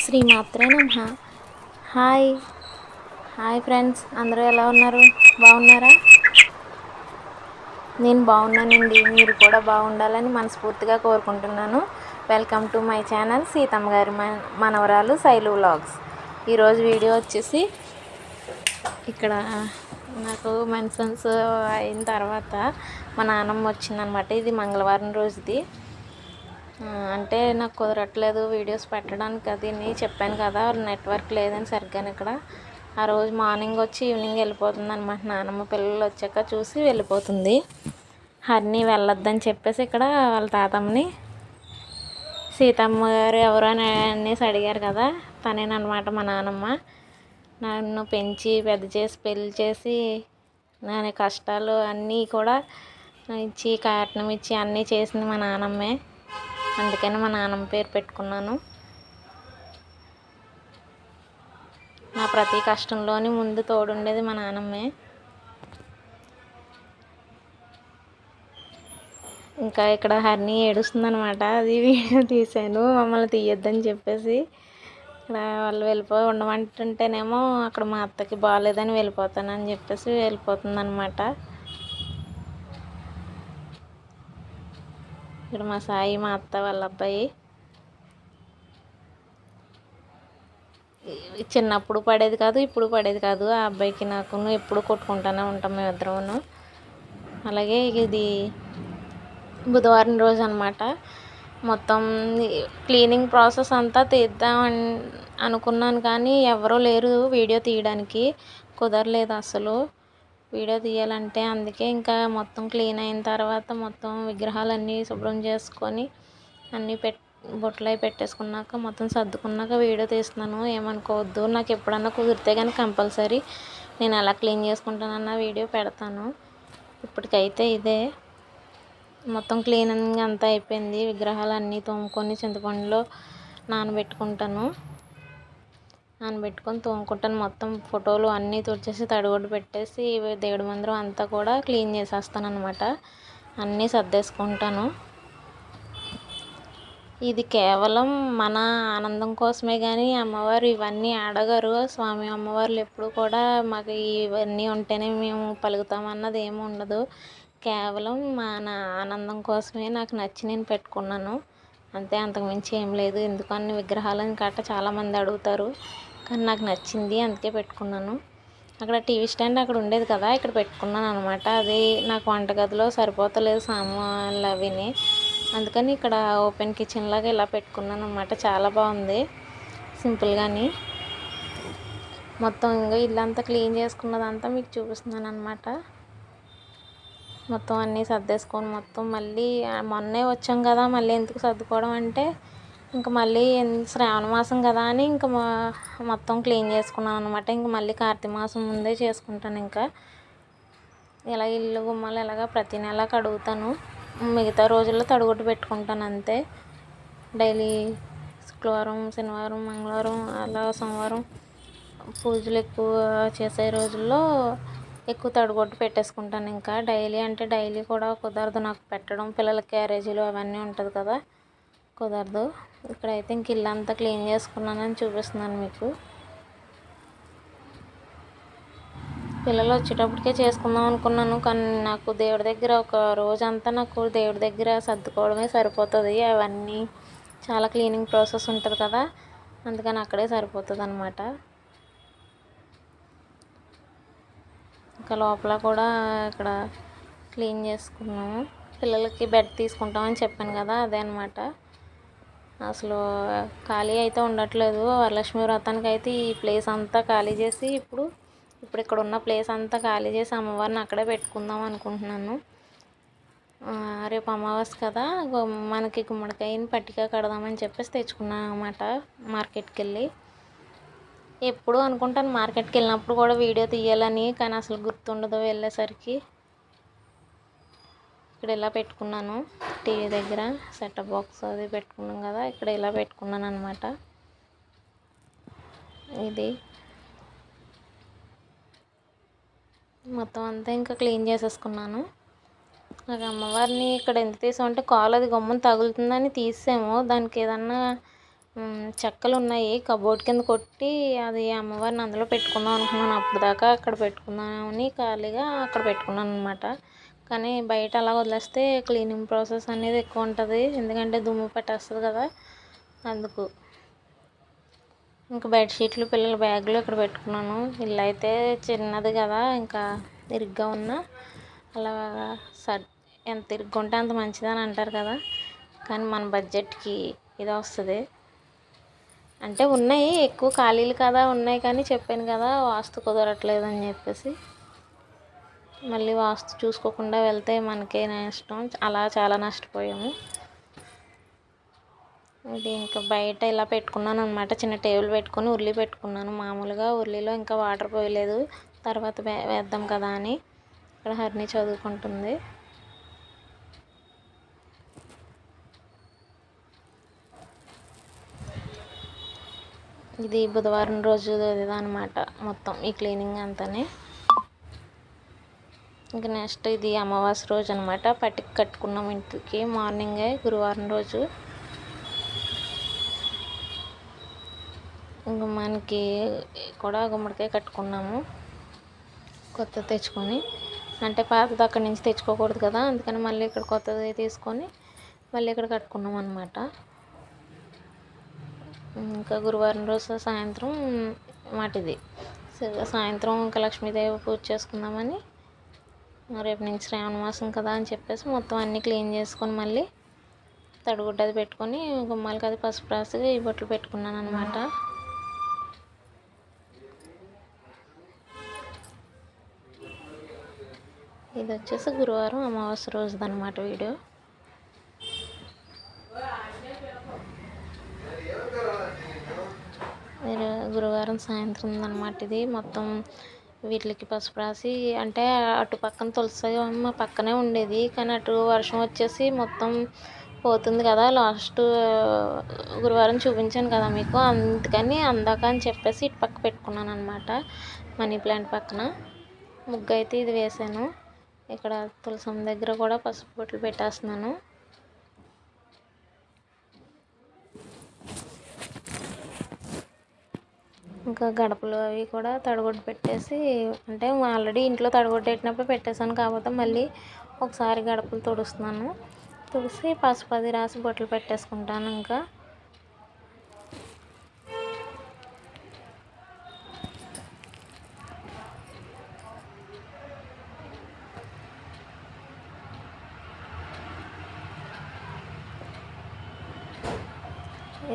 శ్రీమాత్రే నమః. Hi hi friends, అందరూ ఎలా ఉన్నారు? బాగున్నారా? నేను బాగున్నానండి. మీరు కూడా బాగుండాలని మనస్ఫూర్తిగా కోరుకుంటున్నాను. Welcome to my channel Seethamma గారి మనవరాలు శైలు వ్లాగ్స్. ఈరోజు వీడియో వచ్చేసి ఇక్కడ నాకు మెన్సెన్స్ అయిన తర్వాత మా నాన్నమ్మ వచ్చిందనమాట. ఇది మంగళవారం రోజుది. అంటే నాకు కుదరట్లేదు వీడియోస్ పెట్టడానికి, అది చెప్పాను కదా, నెట్వర్క్ లేదని సరిగ్గాను ఇక్కడ. ఆ రోజు మార్నింగ్ వచ్చి ఈవినింగ్ వెళ్ళిపోతుంది అనమాట. నాన్నమ్మ పిల్లలు వచ్చాక చూసి వెళ్ళిపోతుంది. హరిని వెళ్ళొద్దని చెప్పేసి ఇక్కడ వాళ్ళ తాతమ్మని, సీతమ్మ గారు ఎవరు అని అనేసి అడిగారు కదా, తనేనమాట మా నాన్నమ్మ. నన్ను పెంచి పెద్ద చేసి పెళ్ళి చేసి నా కష్టాలు అన్నీ కూడా ఇచ్చి కారణం ఇచ్చి అన్నీ చేసింది మా నాన్నమ్మే. అందుకని మా నాన్నమ్మ పేరు పెట్టుకున్నాను. నా ప్రతి కష్టంలోని ముందు తోడుండేది మా నాన్నమ్మే. ఇంకా ఇక్కడ హరిని ఏడుస్తుందనమాట. అది వీడియో తీశాను, మమ్మల్ని తీయొద్దని చెప్పేసి. ఇక్కడ వాళ్ళు ఉండమంటుంటేనేమో అక్కడ మా అత్తకి బాగాలేదని వెళ్ళిపోతానని చెప్పేసి వెళ్ళిపోతుందనమాట. ఇక్కడ మా సాయి, మా అత్త వాళ్ళ అబ్బాయి. చిన్నప్పుడు పడేది కాదు, ఇప్పుడు పడేది కాదు. ఆ అబ్బాయికి నాకు ఎప్పుడు కొట్టుకుంటూనే ఉంటాం మేమిద్దరమును. అలాగే ఇది బుధవారం రోజు అనమాట. మొత్తం క్లీనింగ్ ప్రాసెస్ అంతా తీద్దామని అనుకున్నాను, కానీ ఎవరూ లేరు వీడియో తీయడానికి. కుదరలేదు అసలు వీడియో తీయాలంటే. అందుకే ఇంకా మొత్తం క్లీన్ అయిన తర్వాత మొత్తం విగ్రహాలన్నీ శుభ్రం చేసుకొని అన్నీ బొట్లు అవి పెట్టేసుకున్నాక మొత్తం సర్దుకున్నాక వీడియో తీస్తున్నాను. ఏమనుకోవద్దు. నాకు ఎప్పుడన్నా కుదిరితే కానీ కంపల్సరీ నేను ఎలా క్లీన్ చేసుకుంటానన్న వీడియో పెడతాను. ఇప్పటికైతే ఇదే మొత్తం క్లీనింగ్ అంతా అయిపోయింది. విగ్రహాలన్నీ తోముకొని చింతపండులో నానబెట్టుకుంటాను. తోముకుంటాను. మొత్తం ఫోటోలు అన్నీ తుడిచేసి తడిగుడ్డ పెట్టేసి దేవుడి మందిరం అంతా కూడా క్లీన్ చేసేస్తాను అనమాట. అన్నీ సర్దేసుకుంటాను. ఇది కేవలం మన ఆనందం కోసమే, కానీ అమ్మవారు ఇవన్నీ అడగరు. స్వామి అమ్మవార్లు ఎప్పుడు కూడా మాకు ఇవన్నీ ఉంటేనే మేము పలుకుతామన్నది ఏమి ఉండదు. కేవలం మన ఆనందం కోసమే నాకు నచ్చి నేను పెట్టుకున్నాను అంతే, అంతకుమించి ఏం లేదు. ఎందుకని విగ్రహాలను గట్ట చాలామంది అడుగుతారు, కానీ నాకు నచ్చింది అందుకే పెట్టుకున్నాను. అక్కడ టీవీ స్టాండ్ అక్కడ ఉండేది కదా, ఇక్కడ పెట్టుకున్నాను అనమాట. అది నాకు వంటగదిలో సరిపోతలేదు సామాన్లు అవిని, అందుకని ఇక్కడ ఓపెన్ కిచెన్ లాగా ఇలా పెట్టుకున్నాను అనమాట. చాలా బాగుంది సింపుల్గాని. మొత్తం ఇంకా ఇల్లంతా క్లీన్ చేసుకున్నదంతా మీకు చూపిస్తున్నాను అనమాట. మొత్తం అన్నీ సర్దేసుకొని మొత్తం మళ్ళీ మొన్నే వచ్చాం కదా, మళ్ళీ ఎందుకు సర్దుకోవడం అంటే ఇంకా మళ్ళీ శ్రావణ మాసం కదా అని ఇంకా మొత్తం క్లీన్ చేసుకున్నాను అనమాట. ఇంక మళ్ళీ కార్తీక మాసం ముందే చేసుకుంటాను. ఇంకా ఇలా ఇల్లు గుమ్మాలు ఇలాగా ప్రతి నెల కడుగుతాను. మిగతా రోజుల్లో తడిగుడ్డు పెట్టుకుంటాను అంతే. డైలీ శుక్రవారం, శనివారం, మంగళవారం, అలా సోమవారం పూజలు ఎక్కువ చేసే రోజుల్లో ఎక్కువ తడిగుడ్డు పెట్టేసుకుంటాను. ఇంకా డైలీ అంటే డైలీ కూడా కుదరదు నాకు పెట్టడం, పిల్లల క్యారేజీలు అవన్నీ ఉంటుంది కదా, కుదరదు. ఇక్కడైతే ఇంక ఇల్లంతా క్లీన్ చేసుకున్నానని చూపిస్తున్నాను మీకు. పిల్లలు వచ్చేటప్పటికే చేసుకుందాం అనుకున్నాను, కానీ నాకు దేవుడి దగ్గర ఒక రోజంతా నాకు దేవుడి దగ్గర సర్దుకోవడమే సరిపోతుంది. అవన్నీ చాలా క్లీనింగ్ ప్రాసెస్ ఉంటుంది కదా, అందుకని అక్కడే సరిపోతుంది అనమాట. ఇంకా లోపల కూడా ఇక్కడ క్లీన్ చేసుకున్నాము. పిల్లలకి బెడ్ తీసుకుంటామని చెప్పాను కదా, అదే అనమాట. అసలు ఖాళీ అయితే ఉండట్లేదు. వరలక్ష్మి వ్రతానికి అయితే ఈ ప్లేస్ అంతా ఖాళీ చేసి ఇప్పుడు ఇక్కడ ఉన్న ప్లేస్ అంతా ఖాళీ చేసి అమ్మవారిని అక్కడే పెట్టుకుందాం అనుకుంటున్నాను. రేపు అమావాస్య కదా, మనకి గుమ్మడికాయని పట్టిక కడదామని చెప్పేసి తెచ్చుకున్నాను అనమాట మార్కెట్కి వెళ్ళి. ఎప్పుడు అనుకుంటాను మార్కెట్కి వెళ్ళినప్పుడు కూడా వీడియో తీయాలని, కానీ అసలు గుర్తుండదు వెళ్ళేసరికి. ఇక్కడ ఇలా పెట్టుకున్నాను టీవీ దగ్గర, సెటప్ బాక్స్ అది పెట్టుకున్నాం కదా, ఇక్కడ ఇలా పెట్టుకున్నాను అనమాట. ఇది మొత్తం అంతా ఇంకా క్లీన్ చేసేసుకున్నాను. నాకు అమ్మవారిని ఇక్కడ ఎందుకు తీసామంటే కాలు అది గమ్మున తగులుతుందని తీసాము. దానికి ఏదన్నా చెక్కలు ఉన్నాయి, కబోర్డ్ కింద కొట్టి అది అమ్మవారిని అందులో పెట్టుకుందాం అనుకున్నాను. అప్పుడు దాకా అక్కడ పెట్టుకుందామని ఖాళీగా అక్కడ పెట్టుకున్నాను అనమాట. కానీ బయట అలా వదిలేస్తే క్లీనింగ్ ప్రాసెస్ అనేది ఎక్కువ ఉంటుంది, ఎందుకంటే దుమ్ము పట్టేస్తుంది కదా, అందుకు. ఇంకా బెడ్షీట్లు పిల్లల బ్యాగులు ఇక్కడ పెట్టుకున్నాను. ఇల్లు అయితే చిన్నది కదా, ఇంకా ఇరుగ్గా ఉన్నా అలా ఎంత ఇరుగ్గా ఉంటే అంత మంచిదని అంటారు కదా, కానీ మన బడ్జెట్కి ఇది వస్తుంది. అంటే ఉన్నాయి, ఎక్కువ ఖాళీలు కదా ఉన్నాయి, కానీ చెప్పాను కదా వాస్తు కుదరట్లేదు అని చెప్పేసి. మళ్ళీ వాస్తు చూసుకోకుండా వెళ్తే మనకే నష్టం, అలా చాలా నష్టపోయాము. ఇది ఇంకా బయట ఇలా పెట్టుకున్నాను అనమాట, చిన్న టేబుల్ పెట్టుకొని ఉర్లి పెట్టుకున్నాను. మామూలుగా ఉర్లిలో ఇంకా వాటర్ పోయలేదు, తర్వాత వేద్దాం కదా అని. ఇక్కడ హరిణి చదువుకుంటుంది. ఇది బుధవారం రోజు ఇదనమాట మొత్తం ఈ క్లీనింగ్ అంతానే. ఇంకా నెక్స్ట్ ఇది అమావాస్య రోజు అనమాట. పట్టికి కట్టుకున్నాం ఇంటికి మార్నింగే, గురువారం రోజు. గుమ్మానికి కూడా గుమ్మడికాయ కట్టుకున్నాము, కొత్తది తెచ్చుకొని. అంటే పాతది అక్కడి నుంచి తెచ్చుకోకూడదు కదా, అందుకని మళ్ళీ ఇక్కడ కొత్తది తీసుకొని మళ్ళీ ఇక్కడ కట్టుకున్నాం అనమాట. ఇంకా గురువారం రోజు సాయంత్రం వాటిది సాయంత్రం ఇంకా లక్ష్మీదేవి పూజ చేసుకుందామని, రేపు నుంచి శ్రావణ మాసం కదా అని చెప్పేసి మొత్తం అన్నీ క్లీన్ చేసుకొని మళ్ళీ తడిగుడ్డ అది పెట్టుకొని గుమ్మాలకి అది పసుపు రాసి ఈ బొట్లు పెట్టుకున్నాను అనమాట. ఇది వచ్చేసి గురువారం అమావాస్య రోజుది అనమాట వీడియో. గురువారం సాయంత్రం అనమాట ఇది. మొత్తం వీటికి పసుపు రాసి, అంటే అటు పక్కన తులసి పక్కనే ఉండేది, కానీ అటు వర్షం వచ్చేసి మొత్తం పోతుంది కదా, లాస్ట్ గురువారం చూపించాను కదా మీకు, అందుకని అందాక అని చెప్పేసి ఇటు పక్క పెట్టుకున్నాను అనమాట. మనీ ప్లాంట్ పక్కన ముగ్గు అయితే ఇది వేసాను. ఇక్కడ తులసం దగ్గర కూడా పసుపు బొట్లు పెట్టేస్తున్నాను. ఇంకా గడపలు అవి కూడా తడిగుడ్డ పెట్టేసి, అంటే ఆల్రెడీ ఇంట్లో తడిగుడ్డ పెట్టినప్పుడు పెట్టేశాను, కాకపోతే మళ్ళీ ఒకసారి గడపలు తుడుస్తున్నాను. తుడిసి పసుపు అది రాసి బొట్లు పెట్టేసుకుంటాను. ఇంకా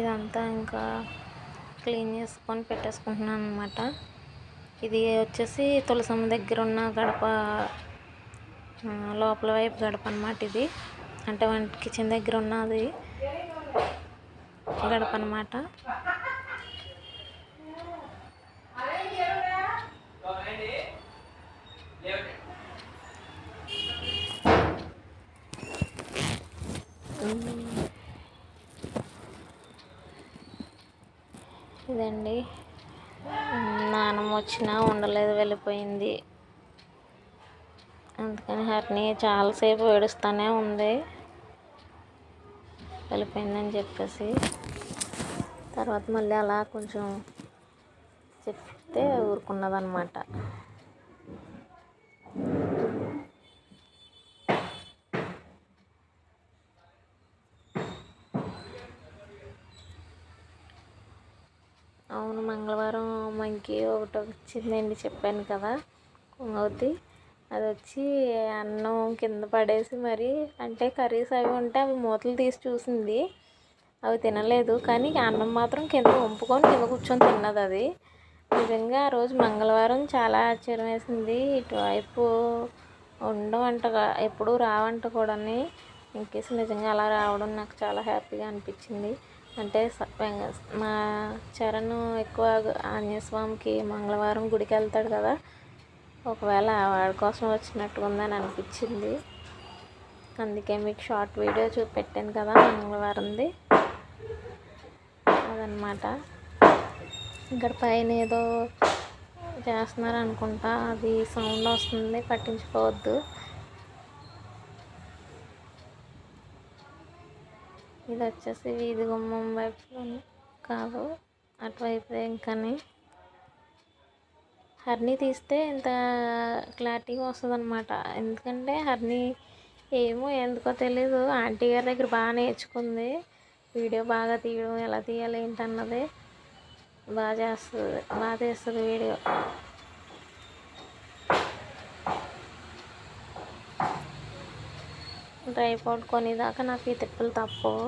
ఇదంతా ఇంకా క్లీన్ చేసుకొని పెట్టేసుకుంటున్నాను అనమాట. ఇది వచ్చేసి తులసమ్మ దగ్గర ఉన్న గడప, లోపల వైపు గడప అనమాట ఇది. అంటే వంట కిచెన్ దగ్గర ఉన్నది గడప అనమాట. ఇదండి, నానమ్మ వచ్చినా ఉండలేదు, వెళ్ళిపోయింది. అందుకని హరిని చాలాసేపు ఏడుస్తూనే ఉంది వెళ్ళిపోయిందని చెప్పేసి. తర్వాత మళ్ళీ అలా కొంచెం చెప్తే ఊరుకున్నదన్నమాట. అవును, మంగళవారం మంకి ఒకటి వచ్చిందండి, చెప్పాను కదా కుంగవతి. అది వచ్చి అన్నం కింద పడేసి మరి, అంటే కర్రీస్ అవి ఉంటే అవి మూతలు తీసి చూసింది, అవి తినలేదు, కానీ అన్నం మాత్రం కింద వంపుకొని కింద కూర్చొని తిన్నది అది. నిజంగా ఆ రోజు మంగళవారం చాలా ఆశ్చర్యం వేసింది. ఇటువైపు ఉండవంటగా, ఎప్పుడూ రావంట కూడా. ఇంకేసి నిజంగా అలా రావడం నాకు చాలా హ్యాపీగా అనిపించింది. అంటే మా చరణ్ ఎక్కువ ఆంజనేయ స్వామికి మంగళవారం గుడికి వెళ్తాడు కదా, ఒకవేళ వాడి కోసం వచ్చినట్టుగా ఉందని అనిపించింది. అందుకే మీకు షార్ట్ వీడియో చూపెట్టాను కదా మంగళవారంది, అదనమాట. ఇక్కడ పైన ఏదో చేస్తున్నారు అనుకుంటా, అది సౌండ్ వస్తుంది, పట్టించుకోవద్దు. ఇది వచ్చేసి వీధి గుమ్మం వైపులో కాదు, అటువైపు ఇంకాని హర్ని తీస్తే ఇంత క్లారిటీగా వస్తుంది అనమాట. ఎందుకంటే హర్ని ఏమో ఎందుకో తెలీదు, ఆంటీ గారి దగ్గర బాగా నేర్చుకుంది. వీడియో బాగా తీయడం, ఎలా తీయాలి ఏంటన్నది బాగా చేస్తుంది, బాగా తీస్తుంది వీడియో. ట్రైపాడ్ కొనేదాకా నాకు ఈ తిప్పలు తప్పవు,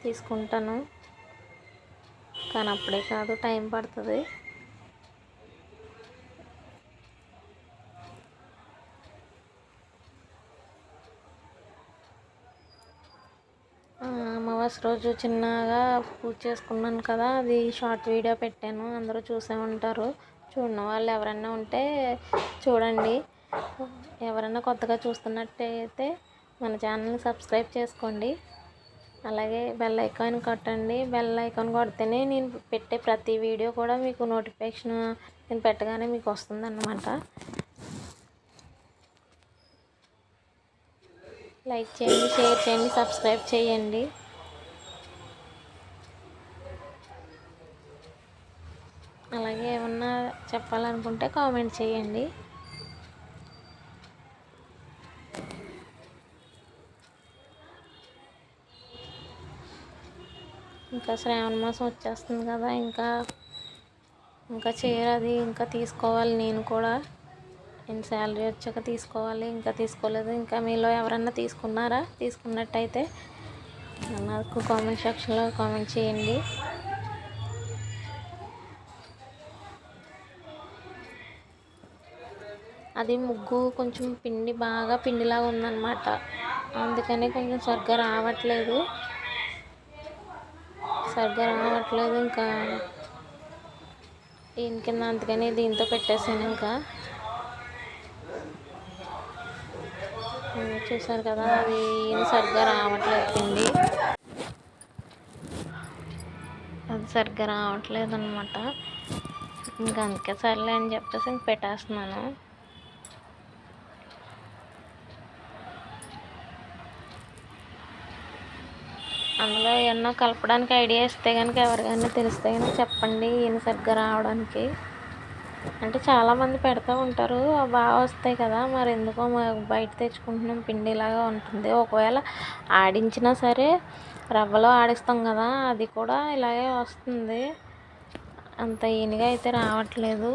తీసుకుంటాను. కానీ అప్పుడే కాదు, టైం పడుతుంది. అమావాస్య రోజు చిన్నగా పూజ చేసుకున్నాను కదా, అది షార్ట్ వీడియో పెట్టాను, అందరూ చూసే ఉంటారు. చూడని వాళ్ళు ఎవరైనా ఉంటే చూడండి. ఎవరైనా కొత్తగా చూస్తున్నట్టయితే మన ఛానల్ని సబ్స్క్రైబ్ చేసుకోండి. అలాగే బెల్ ఐకాన్ కొట్టండి. బెల్ ఐకాన్ కొడితేనే నేను పెట్టే ప్రతి వీడియో కూడా మీకు నోటిఫికేషన్ నేను పెట్టగానే మీకు వస్తుందన్నమాట. లైక్ చేయండి, షేర్ చేయండి, సబ్స్క్రైబ్ చేయండి. అలాగే ఏమన్నా చెప్పాలనుకుంటే కామెంట్ చేయండి. ఇంకా శ్రావణ మాసం వచ్చేస్తుంది కదా, ఇంకా చీర అది ఇంకా తీసుకోవాలి. నేను కూడా శాలరీ వచ్చాక తీసుకోవాలి, ఇంకా తీసుకోలేదు. ఇంకా మీలో ఎవరన్నా తీసుకున్నారా? తీసుకున్నట్టయితే నాకు కామెంట్ సెక్షన్లో కామెంట్ చేయండి. అది ముగ్గు కొంచెం బాగా పిండిలాగా ఉందన్నమాట, అందుకని కొంచెం సరిగ్గా రావట్లేదు. ఇంకా దీని కింద అందుకని దీంతో పెట్టేసాను. ఇంకా చూసారు కదా, అది సరిగ్గా రావట్లేదు, పిండి అది సరిగ్గా రావట్లేదు అనమాట. ఇంకా అందుకే సర్లే అని చెప్పేసి ఇంక పెట్టేస్తున్నాను. అందులో ఏమన్నా కలపడానికి ఐడియా ఇస్తే కనుక, ఎవరికైనా తెలిస్తే కనుక చెప్పండి, ఈయన సరిగ్గా రావడానికి. అంటే చాలామంది పెడతా ఉంటారు, బాగా వస్తాయి కదా, మరి ఎందుకో బయట తెచ్చుకుంటున్నాం పిండిలాగా ఉంటుంది. ఒకవేళ ఆడించినా సరే, రవ్వలో ఆడిస్తాం కదా, అది కూడా ఇలాగే వస్తుంది, అంత ఈయనగా అయితే రావట్లేదు.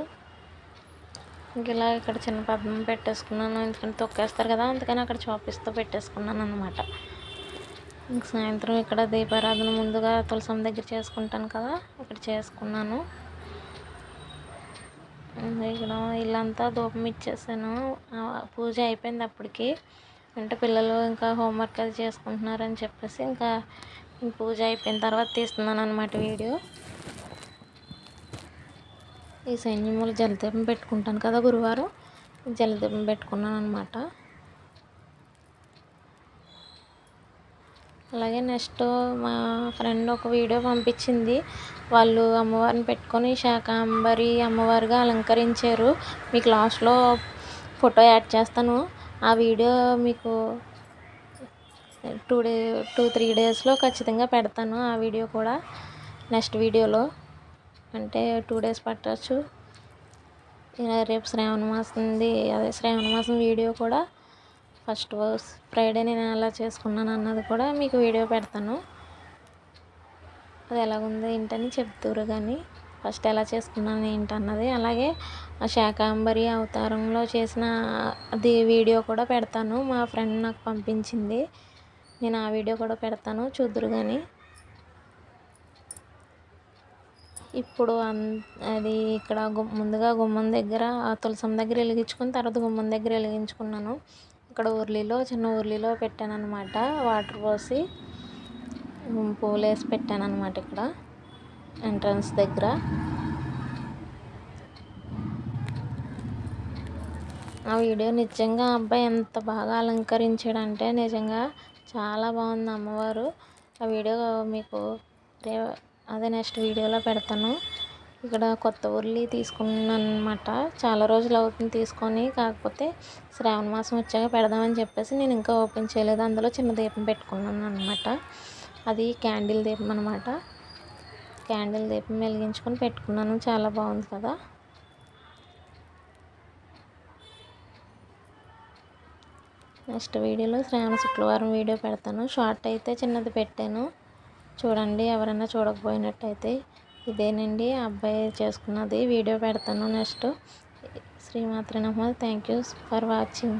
ఇంక ఇలా ఇక్కడ చిన్న పద్మం పెట్టేసుకున్నాను, ఎందుకంటే తొక్కేస్తారు కదా, అందుకని అక్కడ చాపిస్తో పెట్టేసుకున్నాను అనమాట. ఇంక సాయంత్రం ఇక్కడ దీపారాధన ముందుగా తులసమ్మ దగ్గర చేసుకుంటాను కదా, ఇక్కడ చేసుకున్నాను. ఇక్కడ ఇల్లంతా ధూపం ఇచ్చేసాను, పూజ అయిపోయింది అప్పటికి. అంటే పిల్లలు ఇంకా హోంవర్క్ అది చేసుకుంటున్నారని చెప్పేసి ఇంకా పూజ అయిపోయిన తర్వాత తీస్తున్నాను అనమాట వీడియో. ఈ సైన్యములు జలదీపం పెట్టుకుంటాను కదా గురువారం, జలదీపం పెట్టుకున్నాను అనమాట. అలాగే నెక్స్ట్ మా ఫ్రెండ్ ఒక వీడియో పంపించింది, వాళ్ళు అమ్మవారిని పెట్టుకొని శాకాంబరి అమ్మవారిగా అలంకరించారు. మీకు లాస్ట్లో ఫోటో యాడ్ చేస్తాను, ఆ వీడియో మీకు 2-3 డేస్లో ఖచ్చితంగా పెడతాను. ఆ వీడియో కూడా నెక్స్ట్ వీడియోలో, అంటే 2 డేస్ పట్టచ్చు. రేపు శ్రావణ మాసం వీడియో కూడా ఫస్ట్ ఫ్రైడే నేను ఎలా చేసుకున్నాను అన్నది కూడా మీకు వీడియో పెడతాను. అది ఎలాగుందో ఏంటని చెప్తారు, కానీ ఫస్ట్ ఎలా చేసుకున్నాను ఏంటన్నది. అలాగే ఆ శాకాంబరి అవతారంలో చేసిన అది వీడియో కూడా పెడతాను, మా ఫ్రెండ్ నాకు పంపించింది, నేను ఆ వీడియో కూడా పెడతాను, చూద్దురు కానీ. ఇప్పుడు అది ఇక్కడ ముందుగా గుమ్మం దగ్గర తులసమ్మ దగ్గర వెలిగించుకుని తర్వాత గుమ్మం దగ్గర వెలిగించుకున్నాను. ఇక్కడ చిన్న ఉర్లిలో పెట్టాను అనమాట, వాటర్ పోసి పూలు వేసి పెట్టాను అనమాట ఇక్కడ ఎంట్రన్స్ దగ్గర. ఆ వీడియో నిజంగా అబ్బాయి ఎంత బాగా అలంకరించాడంటే నిజంగా చాలా బాగుంది అమ్మవారు. ఆ వీడియో మీకు అదే నెక్స్ట్ వీడియోలో పెడతాను. ఇక్కడ కొత్త ఉర్లి తీసుకున్నాను అనమాట, చాలా రోజులు అవుతుంది తీసుకొని, కాకపోతే శ్రావణ మాసం వచ్చాక పెడదామని చెప్పేసి నేను ఇంకా ఓపెన్ చేయలేదు. అందులో చిన్న దీపం పెట్టుకున్నాను అనమాట, అది క్యాండిల్ దీపం అనమాట. క్యాండిల్ దీపం వెలిగించుకొని పెట్టుకున్నాను. చాలా బాగుంది కదా. నెక్స్ట్ వీడియోలో శ్రావణ శుక్రవారం వీడియో పెడతాను. షార్ట్ అయితే చిన్నది పెట్టాను, చూడండి ఎవరైనా చూడకపోయినట్టయితే. ఇదేనండి ఆ అబ్బాయి చేసుకున్నది వీడియో పెడతాను నెక్స్ట్. శ్రీమాత్రే నమః. Thank you for watching.